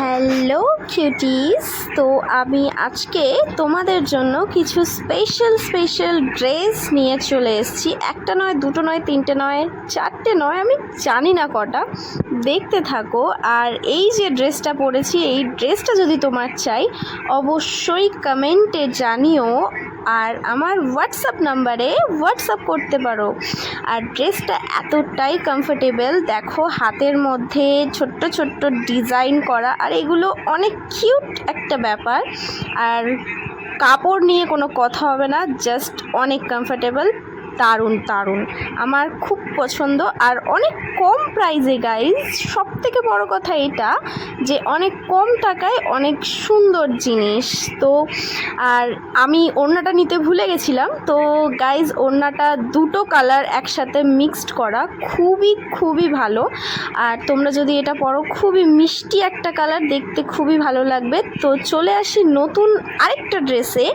Hello cuties. তো আমি আজকে তোমাদের জন্য কিছু স্পেশাল ড্রেস নিয়ে চলে এসেছি। একটা নয়, দুটো নয়, তিনটে নয়, চারটে নয়, আমি জানি না কটা। দেখতে থাকো। আর এই যে ড্রেসটা পরেছি, এই ড্রেসটা যদি তোমার চাই অবশ্যই কমেন্টে জানিও, আর আমার হোয়াটসঅ্যাপ নাম্বারে হোয়াটসঅ্যাপ করতে পারো। আর ড্রেসটা এতটাই কমফোর্টেবল, দেখো হাতের মধ্যে ছোট্ট ছোট্ট ডিজাইন করা, আর এগুলো অনেক কিউট একটা ব্যাপার। আর কাপড় নিয়ে কোনো কথা হবে না, জাস্ট অনেক কমফোর্টেবল, দারুণ দারুণ, আমার খুব পছন্দ। আর অনেক কম প্রাইসে গাইজ, সব থেকে বড় কথা এটা যে অনেক কম টাকায় অনেক সুন্দর জিনিস। তো আর আমি ওড়নাটা নিতে ভুলে গেছিলাম, তো গাইজ ওড়নাটা দুটো কালার একসাথে মিক্সড করা, খুবই ভালো। আর তোমরা যদি এটা পরো, খুবই মিষ্টি একটা কালার, দেখতে খুবই ভালো লাগবে। তো চলে আসি নতুন আরেকটা ড্রেসে,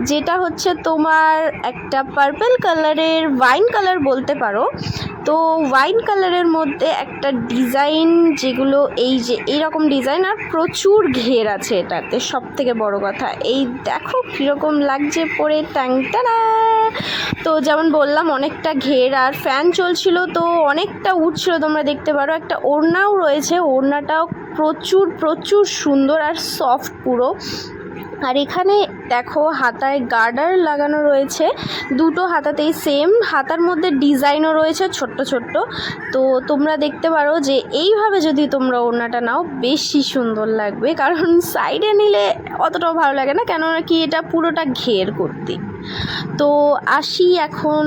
যেটা হচ্ছে তোমার একটা পার্পল কালারের, ওয়াইন কালার বলতে পারো। তো ওয়াইন কালারের মধ্যে একটা ডিজাইন, যেগুলো এই যে এইরকম ডিজাইন, আর প্রচুর ঘের আছে এটাতে। সব থেকে বড় কথা, এই দেখো কীরকম লাগছে পরে, ট্যাংটানা। তো যেমন বললাম অনেকটা ঘের, আর ফ্যান চলছিল তো অনেকটা উঠছিল, তোমরা দেখতে পারো। একটা ওড়নাও রয়েছে, ওড়নাটাও প্রচুর সুন্দর আর সফট পুরো। আর এখানে দেখো হাতায় গার্ডার লাগানো রয়েছে, দুটো হাতাতেই সেম, হাতার মধ্যে ডিজাইনও রয়েছে ছোট্ট। তো তোমরা দেখতে পারো যে এইভাবে যদি তোমরা ওড়নাটা নাও বেশি সুন্দর লাগবে, কারণ সাইডে নিলে অতটাও ভালো লাগে না, কেননা কি এটা পুরোটা ঘের করতে। তো আসি এখন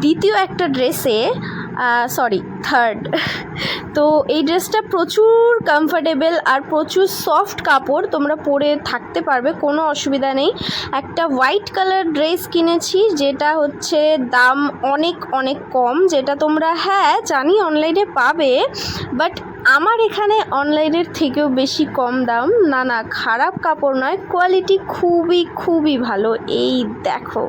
দ্বিতীয় একটা ড্রেসে, থার্ড। তো এই ড্রেসটা প্রচুর কমফোর্টেবল আর প্রচুর সফট কাপড়, তোমরা পরে থাকতে পারবে, কোনো অসুবিধা নেই। একটা হোয়াইট কালার ড্রেস কিনেছি, যেটা হচ্ছে দাম অনেক কম, যেটা তোমরা জানি অনলাইনে পাবে, বাট আমার এখানে অনলাইনের থেকেও বেশি কম দাম। না, খারাপ কাপড় নয়, কোয়ালিটি খুবই ভালো। এই দেখো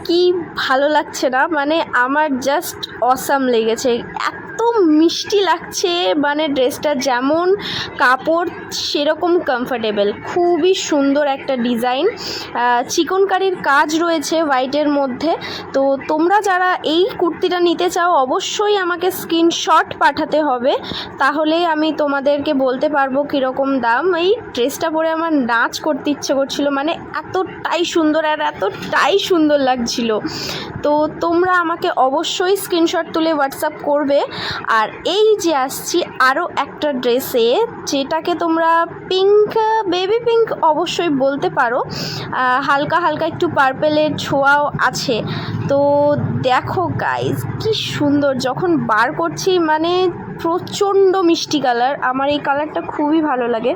কি ভালো লাগছে না, মানে আমার জাস্ট অসাম লেগেছে, এত মিষ্টি লাগছে, মানে ড্রেসটা যেমন কাপড় সেরকম কমফোর্টেবল, খুবই সুন্দর একটা ডিজাইন, চিকনকারির কাজ রয়েছে হোয়াইটের মধ্যে। তো তোমরা যারা এই কুর্তিটা নিতে চাও অবশ্যই আমাকে স্ক্রিনশট পাঠাতে হবে, তাহলে আমি তোমাদেরকে বলতে পারবো কীরকম দাম। এই ড্রেসটা পরে আমার নাচ করতে ইচ্ছে করছিল, মানে এতটাই সুন্দর আর এতটাই সুন্দর লাগছিল। তো তোমরা আমাকে অবশ্যই স্ক্রিনশট তুলে হোয়াটসঅ্যাপ করবে। আর এই যে আসছি আরও একটা ড্রেসে, যেটাকে তোমরা বেবি পিঙ্ক অবশ্যই বলতে পারো, হালকা একটু পার্পেলের ছোঁয়াও আছে। তো দেখো গাইজ কি সুন্দর, যখন বার করছি মানে প্রচণ্ড মিষ্টি কালার, আমার এই কালারটা খুবই ভালো লাগে।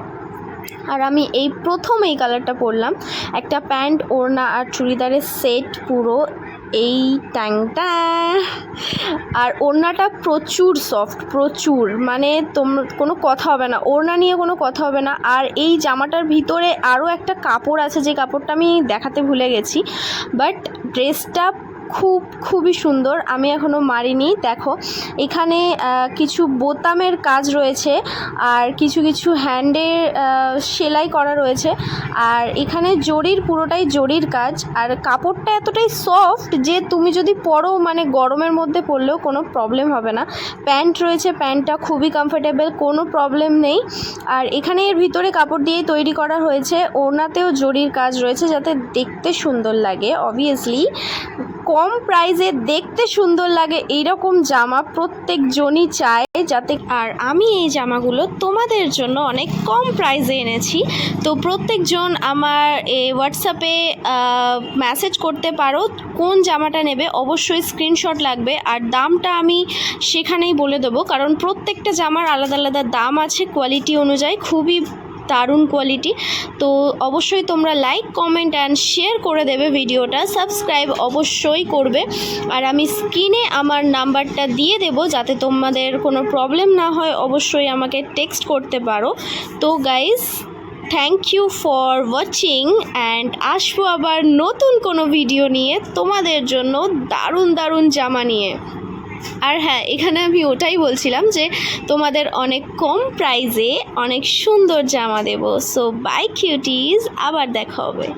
আর আমি এই প্রথম এই কালারটা পরলাম, একটা প্যান্ট, ওড়না আর চুড়িদারের সেট পুরো, এই ট্যাংটা। আর ওড়নাটা প্রচুর সফট, মানে কোনো কথা হবে না, ওড়না নিয়ে কোনো কথা হবে না। আর এই জামাটার ভিতরে আরও একটা কাপড় আছে, যে কাপড়টা আমি দেখাতে ভুলে গেছি, বাট ড্রেসটা খুবই সুন্দর, আমি এখনও মারিনি। দেখো এখানে কিছু বোতামের কাজ রয়েছে, আর কিছু হ্যান্ডের সেলাই করা রয়েছে, আর এখানে পুরোটাই জরির কাজ। আর কাপড়টা এতটাই সফট যে তুমি যদি পরো, মানে গরমের মধ্যে পরলেও কোনো প্রবলেম হবে না। প্যান্ট রয়েছে, প্যান্টটা খুবই কমফোর্টেবল, কোনো প্রবলেম নেই। আর এখানে এর ভিতরে কাপড় দিয়েই তৈরি করা হয়েছে, ওড়নাতেও জরির কাজ রয়েছে, যাতে দেখতে সুন্দর লাগে। অবভিয়াসলি কম প্রাইসে দেখতে সুন্দর লাগে এইরকম জামা প্রত্যেকজনই চায় যাতে। আর আমি এই জামাগুলো তোমাদের জন্য অনেক কম প্রাইসে এনেছি, তো প্রত্যেকজন আমার এই হোয়াটসঅ্যাপে মেসেজ করতে পারো কোন জামাটা নেবে, অবশ্যই স্ক্রিনশট লাগবে। আর দামটা আমি সেখানেই বলে দেবো, কারণ প্রত্যেকটা জামার আলাদা দাম আছে কোয়ালিটি অনুযায়ী, খুবই দারুণ কোয়ালিটি। তো অবশ্যই তোমরা লাইক, কমেন্ট অ্যান্ড শেয়ার করে দেবে ভিডিওটা, সাবস্ক্রাইব অবশ্যই করবে। আর আমি স্ক্রিনে আমার নাম্বারটা দিয়ে দেবো, যাতে তোমাদের কোনো প্রবলেম না হয়, অবশ্যই আমাকে টেক্সট করতে পারো। তো guys, thank you for watching, and আসবো আবার নতুন কোনো ভিডিও নিয়ে তোমাদের জন্য, দারুণ জামা নিয়ে। আর হ্যাঁ, এখানে আমি ওটাই বলছিলাম যে তোমাদের অনেক কম প্রাইসে অনেক সুন্দর জামা দেবো। সো বাই কিউটিজ, আবার দেখা হবে।